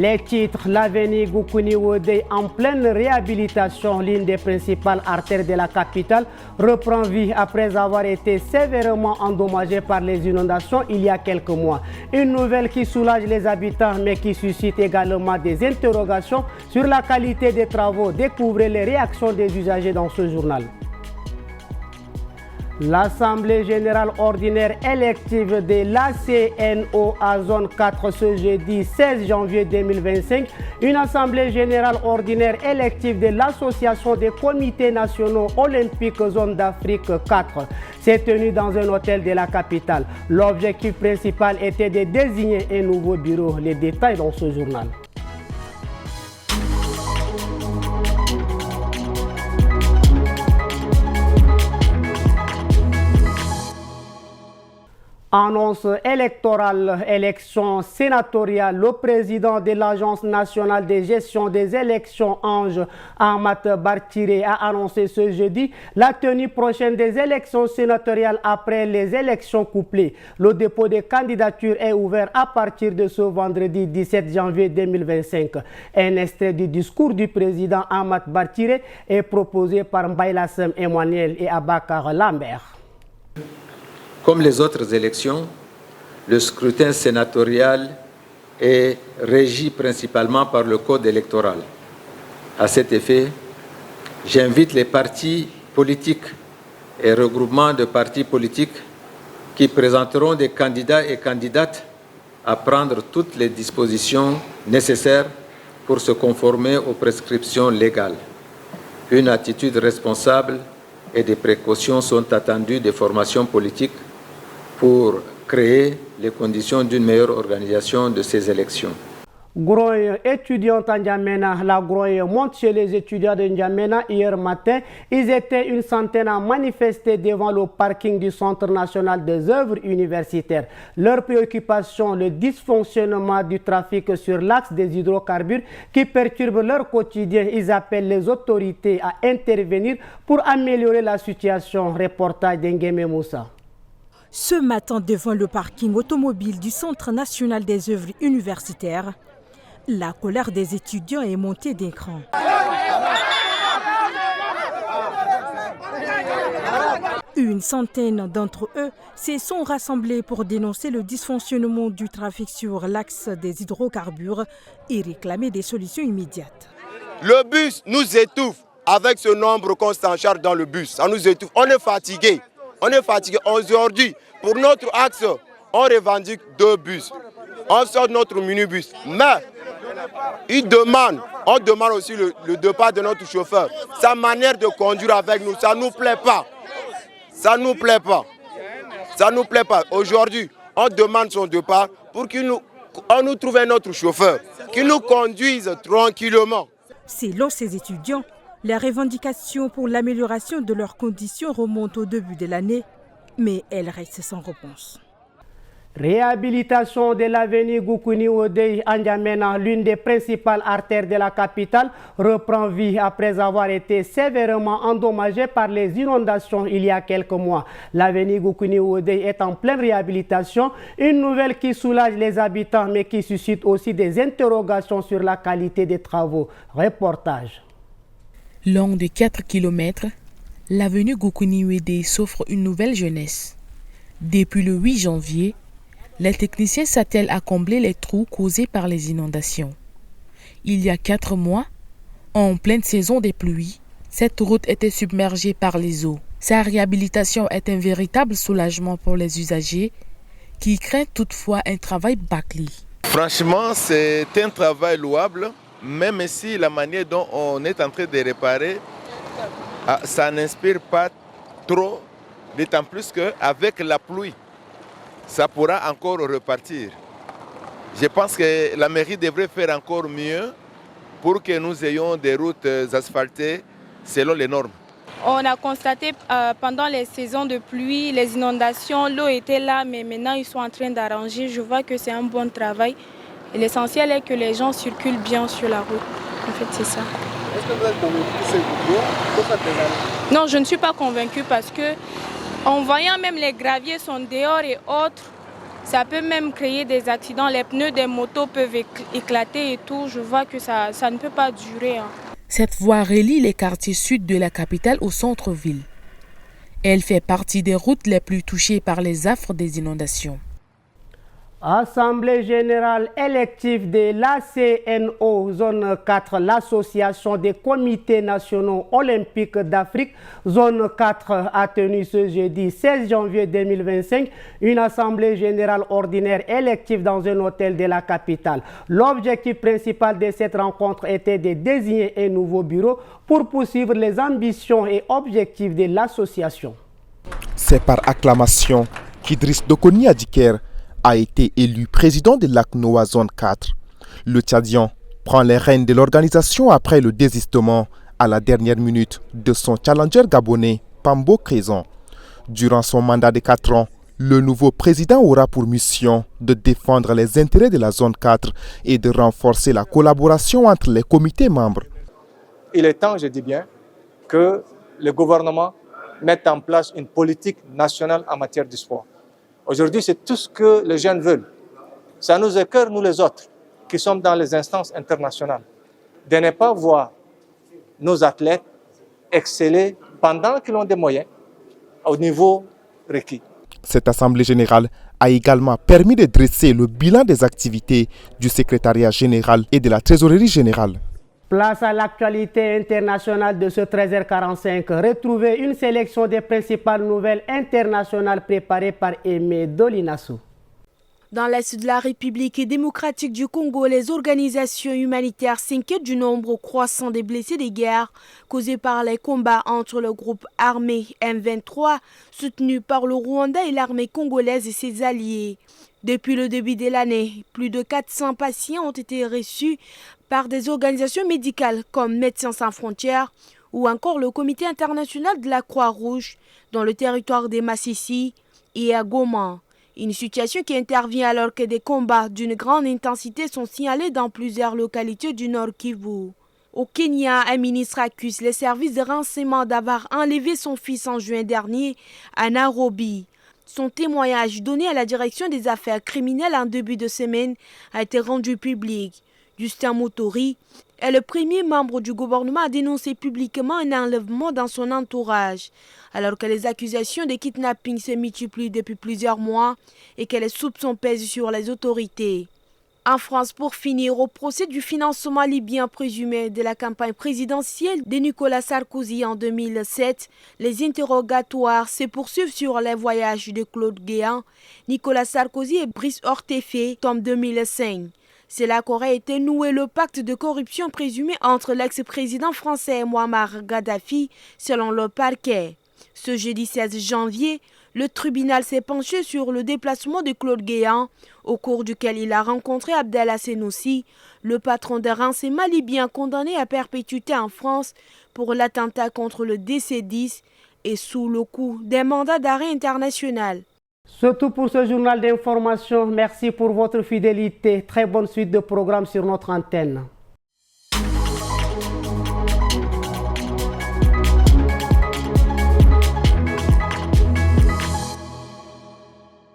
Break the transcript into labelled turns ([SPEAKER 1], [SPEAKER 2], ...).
[SPEAKER 1] Les titres, l'avenue Goukouni Wodey en pleine réhabilitation, l'une des principales artères de la capitale, reprend vie après avoir été sévèrement endommagée par les inondations il y a quelques mois. Une nouvelle qui soulage les habitants mais qui suscite également des interrogations sur la qualité des travaux. Découvrez les réactions des usagers dans ce journal. L'Assemblée générale ordinaire élective de l'ACNO à zone 4 ce jeudi 16 janvier 2025. Une Assemblée générale ordinaire élective de l'Association des comités nationaux olympiques zone d'Afrique 4 s'est tenue dans un hôtel de la capitale. L'objectif principal était de désigner un nouveau bureau. Les détails dans ce journal. Annonce électorale, élection sénatoriale. Le président de l'Agence nationale de gestion des élections, Ange Ahmad Bartiré, a annoncé ce jeudi la tenue prochaine des élections sénatoriales après les élections couplées. Le dépôt des candidatures est ouvert à partir de ce vendredi 17 janvier 2025. Un extrait du discours du président Ahmad Bartiré est proposé par Mbaylassem Emmanuel et Abakar Lambert.
[SPEAKER 2] Comme les autres élections, le scrutin sénatorial est régi principalement par le code électoral. À cet effet, j'invite les partis politiques et regroupements de partis politiques qui présenteront des candidats et candidates à prendre toutes les dispositions nécessaires pour se conformer aux prescriptions légales. Une attitude responsable et des précautions sont attendues des formations politiques pour créer les conditions d'une meilleure organisation de ces élections.
[SPEAKER 1] Grogne étudiante à N'Djamena, la grogne monte chez les étudiants de N'Djamena hier matin. Ils étaient une centaine à manifester devant le parking du Centre national des œuvres universitaires. Leur préoccupation, le dysfonctionnement du trafic sur l'axe des hydrocarbures qui perturbe leur quotidien. Ils appellent les autorités à intervenir pour améliorer la situation. Reportage d'Engeme Moussa.
[SPEAKER 3] Ce matin, devant le parking automobile du Centre national des œuvres universitaires, la colère des étudiants est montée d'un cran. Une centaine d'entre eux se sont rassemblés pour dénoncer le dysfonctionnement du trafic sur l'axe des hydrocarbures et réclamer des solutions immédiates.
[SPEAKER 4] Le bus nous étouffe avec ce nombre qu'on s'en charge dans le bus. Ça nous étouffe. On est fatigué. On est fatigué. Aujourd'hui, pour notre axe, on revendique 2 bus. On sort notre minibus. Mais on demande aussi le départ de notre chauffeur. Sa manière de conduire avec nous, ça ne nous plaît pas. Ça ne nous plaît pas. Ça ne nous plaît pas. Aujourd'hui, on demande son départ pour qu'on nous trouve un autre chauffeur qui nous conduise tranquillement.
[SPEAKER 3] Selon ces étudiants, les revendications pour l'amélioration de leurs conditions remontent au début de l'année, mais elles restent sans réponse.
[SPEAKER 1] Réhabilitation de l'avenue Goukouni Wodey à N'Djamena, l'une des principales artères de la capitale, reprend vie après avoir été sévèrement endommagée par les inondations il y a quelques mois. L'avenue Goukouni Wodey est en pleine réhabilitation, une nouvelle qui soulage les habitants mais qui suscite aussi des interrogations sur la qualité des travaux. Reportage.
[SPEAKER 5] Long de 4 km, l'avenue Goukouni Wodey s'offre une nouvelle jeunesse. Depuis le 8 janvier, les techniciens s'attellent à combler les trous causés par les inondations. Il y a 4 mois, en pleine saison des pluies, cette route était submergée par les eaux. Sa réhabilitation est un véritable soulagement pour les usagers qui craignent toutefois un travail bâclé.
[SPEAKER 6] Franchement, c'est un travail louable, même si la manière dont on est en train de réparer, ça n'inspire pas trop, d'autant plus qu'avec la pluie, ça pourra encore repartir. Je pense que la mairie devrait faire encore mieux pour que nous ayons des routes asphaltées selon les normes.
[SPEAKER 7] On a constaté pendant les saisons de pluie, les inondations, l'eau était là, mais maintenant ils sont en train d'arranger. Je vois que c'est un bon travail. L'essentiel est que les gens circulent bien sur la route. En fait, c'est ça.
[SPEAKER 8] Est-ce que vous êtes convaincu que c'est vous?
[SPEAKER 7] Non, je ne suis pas convaincue parce que en voyant même les graviers sont dehors et autres, Ça peut même créer des accidents. Les pneus des motos peuvent éclater et tout. Je vois que ça ne peut pas durer.
[SPEAKER 5] Cette voie relie les quartiers sud de la capitale au centre-ville. Elle fait partie des routes les plus touchées par les affres des inondations.
[SPEAKER 1] Assemblée générale élective de l'ACNO, zone 4, l'association des comités nationaux olympiques d'Afrique, zone 4, a tenu ce jeudi 16 janvier 2025 une assemblée générale ordinaire élective dans un hôtel de la capitale. L'objectif principal de cette rencontre était de désigner un nouveau bureau pour poursuivre les ambitions et objectifs de l'association.
[SPEAKER 9] C'est par acclamation qu'Idriss Dokoni Adiker a été élu président de l'ACNOA Zone 4. Le Tchadien prend les rênes de l'organisation après le désistement à la dernière minute de son challenger gabonais Pambo Crezon. Durant son mandat de 4 ans, le nouveau président aura pour mission de défendre les intérêts de la Zone 4 et de renforcer la collaboration entre les comités membres.
[SPEAKER 10] Il est temps, je dis bien, que le gouvernement mette en place une politique nationale en matière de sport. Aujourd'hui, c'est tout ce que les jeunes veulent. Ça nous écoeure, nous les autres, qui sommes dans les instances internationales, de ne pas voir nos athlètes exceller pendant qu'ils ont des moyens au niveau requis.
[SPEAKER 9] Cette assemblée générale a également permis de dresser le bilan des activités du secrétariat général et de la trésorerie générale.
[SPEAKER 1] Place à l'actualité internationale de ce 13h45. Retrouvez une sélection des principales nouvelles internationales préparées par Aimé Dolinassou.
[SPEAKER 3] Dans l'est de la République démocratique du Congo, les organisations humanitaires s'inquiètent du nombre croissant des blessés de guerre causés par les combats entre le groupe armé M23 soutenu par le Rwanda et l'armée congolaise et ses alliés. Depuis le début de l'année, plus de 400 patients ont été reçus par des organisations médicales comme Médecins sans frontières ou encore le Comité international de la Croix-Rouge dans le territoire des Massissi et à Goma. Une situation qui intervient alors que des combats d'une grande intensité sont signalés dans plusieurs localités du Nord Kivu. Au Kenya, un ministre accuse les services de renseignement d'avoir enlevé son fils en juin dernier à Nairobi. Son témoignage donné à la direction des affaires criminelles en début de semaine a été rendu public. Justin Motori est le premier membre du gouvernement à dénoncer publiquement un enlèvement dans son entourage, alors que les accusations de kidnapping se multiplient depuis plusieurs mois et que les soupçons pèsent sur les autorités. En France, pour finir, au procès du financement libyen présumé de la campagne présidentielle de Nicolas Sarkozy en 2007, les interrogatoires se poursuivent sur les voyages de Claude Guéant, Nicolas Sarkozy et Brice Hortefeux en 2005. C'est là qu'aurait été noué le pacte de corruption présumé entre l'ex-président français Mouammar Kadhafi, selon le parquet. Ce jeudi 16 janvier, le tribunal s'est penché sur le déplacement de Claude Guéant, au cours duquel il a rencontré Abdallah Senoussi, le patron des renseignements libyens condamné à perpétuité en France pour l'attentat contre le DC-10 et sous le coup d'un mandat d'arrêt international.
[SPEAKER 1] C'est tout pour ce journal d'information. Merci pour votre fidélité. Très bonne suite de programmes sur notre antenne.